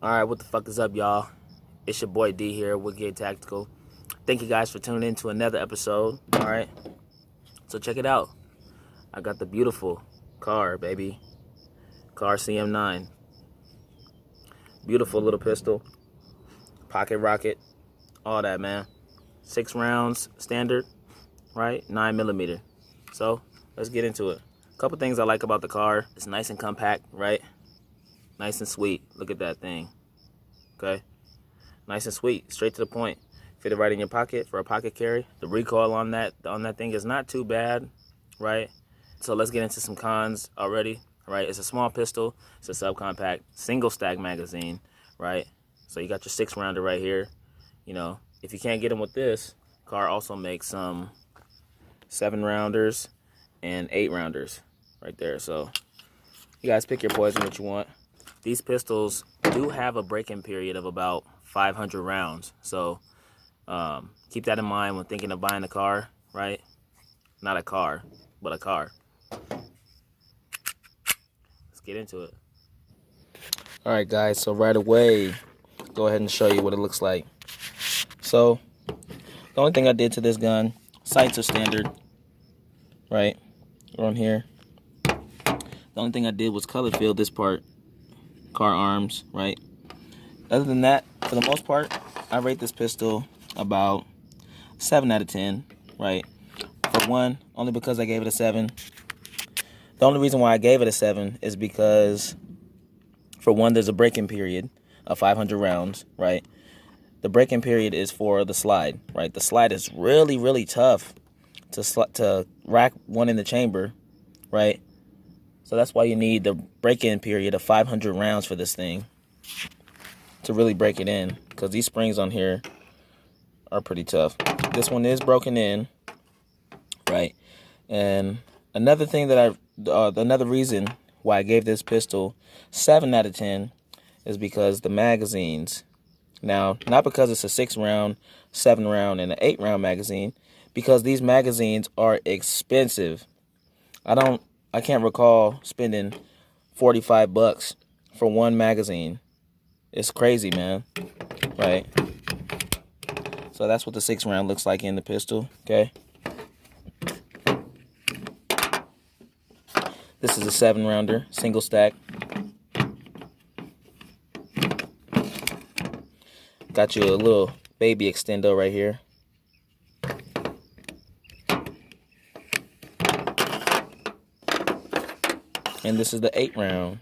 Alright, what the fuck is up, y'all? It's your boy D here with Get Tactical. Thank you guys for tuning in to another episode. Alright, so check it out. I got the beautiful Kahr, baby. Kahr CM9. Beautiful little pistol. Pocket rocket. All that, man. 6 rounds standard, right? 9mm. So, let's get into it. A couple things I like about the Kahr. It's nice and compact, right? Nice and sweet. Look at that thing. Okay? Nice and sweet. Straight to the point. Fit it right in your pocket for a pocket carry. The recoil on that thing is not too bad, right? So let's get into some cons already, right? It's a small pistol. It's a subcompact, single stack magazine, right? So you got your 6-rounder right here. You know, if you can't get them with this, Kahr also makes some 7-rounders and 8-rounders right there. So you guys pick your poison what you want. These pistols do have a break-in period of about 500 rounds. So keep that in mind when thinking of buying a Kahr, right? Not a car, but a Kahr. Let's get into it. All right, guys, so right away, go ahead and show you what it looks like. So the only thing I did to this gun, sights are standard, right? On here. The only thing I did was color fill this part. Kahr arms, right? Other than that, for the most part, I rate this pistol about 7 out of 10, right? For one, only because I gave it a 7. The only reason why I gave it a 7 is because, for one, there's a break-in period of 500 rounds, right? The break-in period is for the slide, right? The slide is really, really tough to rack one in the chamber, right? So that's why you need the break-in period of 500 rounds for this thing to really break it in, because these springs on here are pretty tough. This one is broken in, right? And another thing that another reason why I gave this pistol 7 out of 10 is because the magazines. Now, not because it's a 6-round, 7-round, and an 8-round magazine, because these magazines are expensive. I can't recall spending $45 for one magazine. It's crazy, man. Right? So that's what the 6-round looks like in the pistol, okay? This is a 7-rounder, single stack. Got you a little baby extendo right here. And this is the 8-round.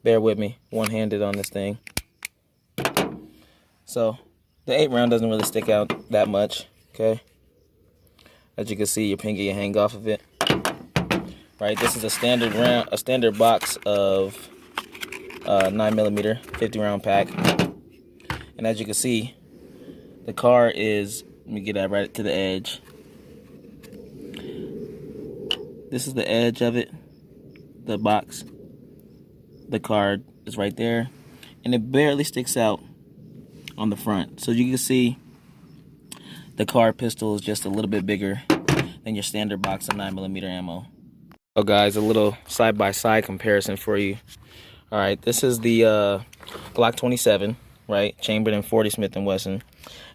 Bear with me, one-handed on this thing. So the 8-round doesn't really stick out that much, okay? As you can see, your pinky can hang off of it. Right, this is a standard box of 9mm 50-round pack. And as you can see, the Kahr is, let me get that right to the edge. This is the edge of it, the box. The card is right there, and it barely sticks out on the front. So you can see the Kahr pistol is just a little bit bigger than your standard box of 9mm ammo. So guys, a little side-by-side comparison for you. All right, this is the Glock 27, right, chambered in 40 Smith & Wesson,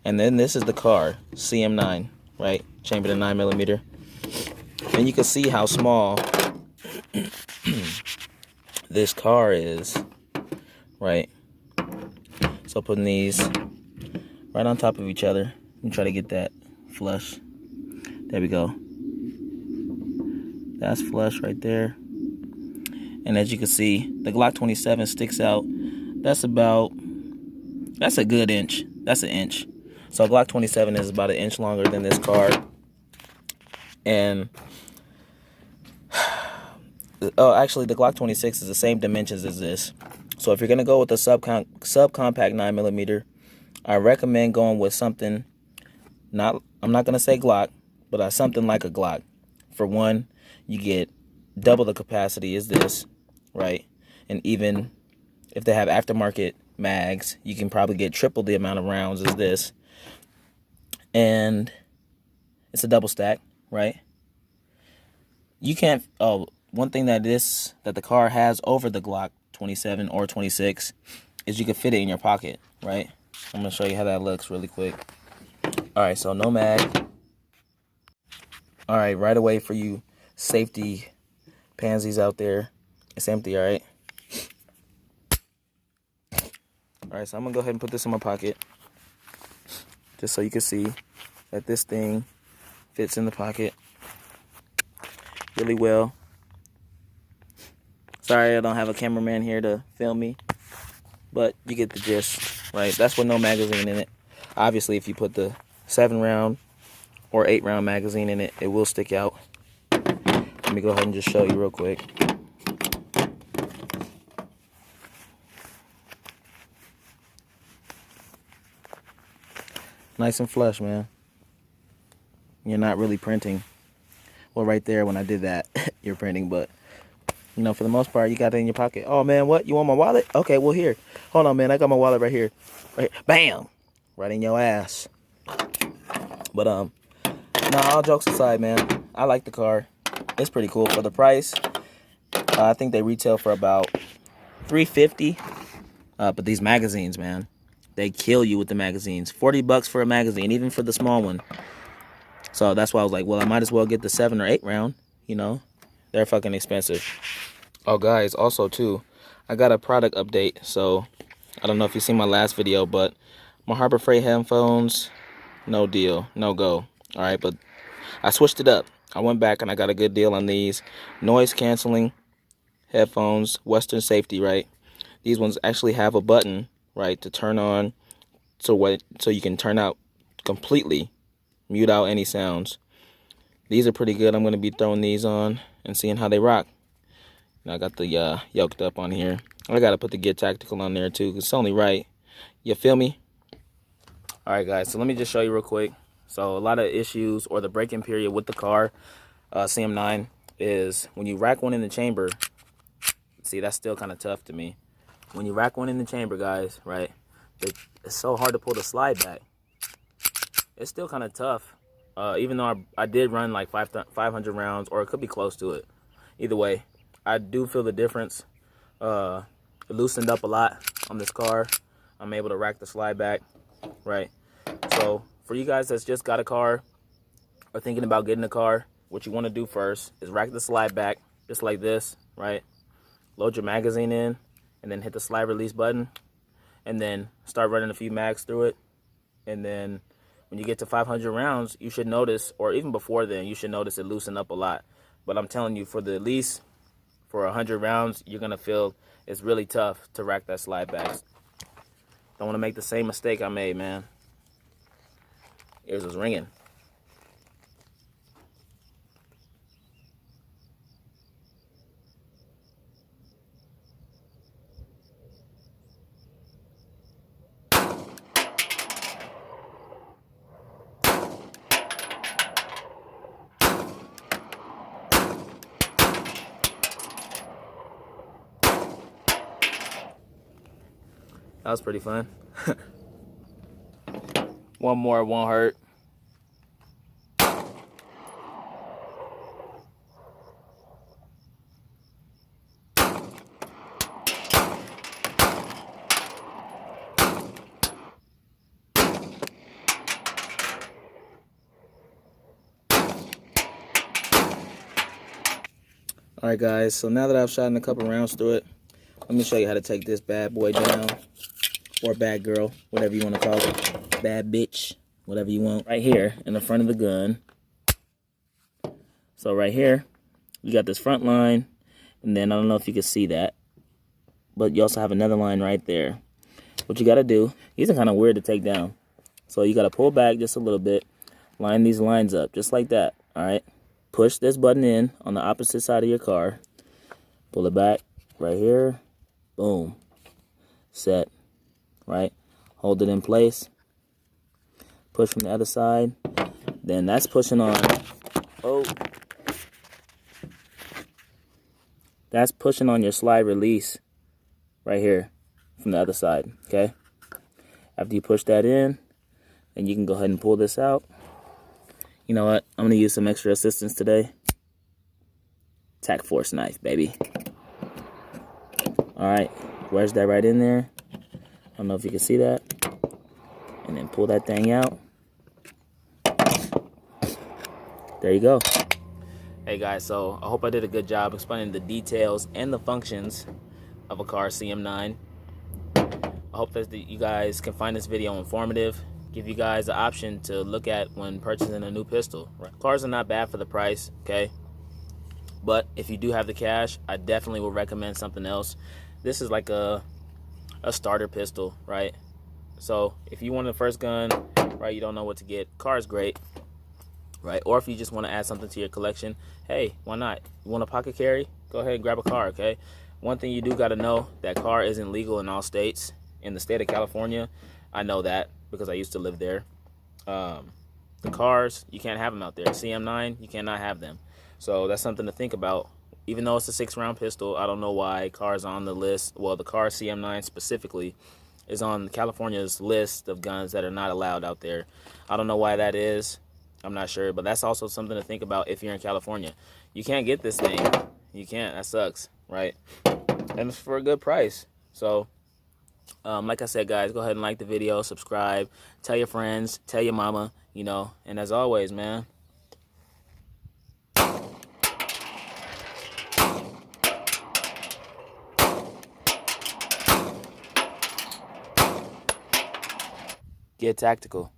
and then this is the Kahr CM9, right, chambered in 9mm. And you can see how small this Kahr is, right? So putting these right on top of each other and try to get that flush. There we go. That's flush right there. And as you can see, the Glock 27 sticks out. That's a good inch. That's an inch. So Glock 27 is about an inch longer than this Kahr. And actually, the Glock 26 is the same dimensions as this. So if you're going to go with a subcompact 9mm, I recommend going with something, I'm not going to say Glock, but something like a Glock. For one, you get double the capacity as this, right? And even if they have aftermarket mags, you can probably get triple the amount of rounds as this. And it's a double stack, right? You can't, one thing that the Kahr has over the Glock 27 or 26 is you can fit it in your pocket, right? I'm gonna show you how that looks really quick. All right, so no mag. All right, right away for you safety pansies out there, it's empty. All right. All right, so I'm gonna go ahead and put this in my pocket, just so you can see that this thing fits in the pocket really well. Sorry, I don't have a cameraman here to film me, but you get the gist, right? That's with no magazine in it. Obviously, if you put the 7-round or 8-round magazine in it, it will stick out. Let me go ahead and just show you real quick. Nice and flush, man. You're not really printing. Well, right there when I did that, you're printing, but you know, for the most part, you got it in your pocket. Oh man, what? You want my wallet? Okay, well here. Hold on, man. I got my wallet right here. Right here. Bam! Right in your ass. But no, all jokes aside, man, I like the Kahr. It's pretty cool for the price. I think they retail for about $350. But these magazines, man, they kill you with the magazines. $40 for a magazine, even for the small one. So that's why I was like, well, I might as well get the 7 or 8 round. You know, they're fucking expensive. Oh, guys, also too, I got a product update. So I don't know if you seen my last video, but my Harbor Freight headphones, no deal, no go. All right, but I switched it up. I went back and I got a good deal on these noise canceling headphones, Western safety, right? These ones actually have a button, right, to turn on, so you can turn out completely, mute out any sounds. These are pretty good. I'm going to be throwing these on and seeing how they rock. Now I got the yoked up on here. I got to put the Get Tactical on there too, 'cause it's only right. You feel me? All right, guys, so let me just show you real quick. So a lot of issues or the break-in period with the Kahr CM9 is when you rack one in the chamber. See, that's still kind of tough to me. When you rack one in the chamber, guys, right, it's so hard to pull the slide back. It's still kind of tough, even though I did run like 500 rounds, or it could be close to it. Either way, I do feel the difference. It loosened up a lot on this Kahr. I'm able to rack the slide back, right? So for you guys that's just got a Kahr or thinking about getting a Kahr, what you want to do first is rack the slide back just like this, right? Load your magazine in, and then hit the slide release button, and then start running a few mags through it. And then when you get to 500 rounds, you should notice, or even before then, you should notice it loosen up a lot. But I'm telling you, for the least, for 100 rounds, you're going to feel it's really tough to rack that slide back. Don't want to make the same mistake I made, man. Ears was ringing. That was pretty fun. One more won't hurt. All right, guys, so now that I've shot in a couple rounds through it, let me show you how to take this bad boy down, or bad girl, whatever you want to call it, bad bitch, whatever you want. Right here in the front of the gun. So right here, you got this front line, and then I don't know if you can see that, but you also have another line right there. What you got to do, these are kind of weird to take down. So you got to pull back just a little bit, line these lines up, just like that, all right? Push this button in on the opposite side of your Kahr, pull it back right here, boom, set, right? Hold it in place, push from the other side, then that's pushing on, that's pushing on your slide release right here from the other side, okay? After you push that in, then you can go ahead and pull this out. You know what? I'm going to use some extra assistance today. tack force knife, baby. All right, wedge that right in there. I don't know if you can see that. And then pull that thing out. There you go. Hey guys, so I hope I did a good job explaining the details and the functions of a Kahr CM9. I hope that you guys can find this video informative, give you guys the option to look at when purchasing a new pistol. Cars are not bad for the price, okay? But if you do have the cash, I definitely would recommend something else. This is like a starter pistol, right? So if you want a first gun, right, you don't know what to get, Kahr is great, right? Or if you just want to add something to your collection, hey, why not? You want a pocket carry? Go ahead and grab a Kahr, okay? One thing you do got to know, that Kahr isn't legal in all states. In the state of California, I know that because I used to live there. The Kahrs, you can't have them out there. CM9, you cannot have them. So that's something to think about. Even though it's a 6-round pistol, I don't know why Kahr's on the list. Well, the Kahr CM9 specifically is on California's list of guns that are not allowed out there. I don't know why that is. I'm not sure, but that's also something to think about if you're in California. You can't get this thing. You can't. That sucks, right? And it's for a good price. So like I said, guys, go ahead and like the video, subscribe, tell your friends, tell your mama, you know, and as always, man, get tactical.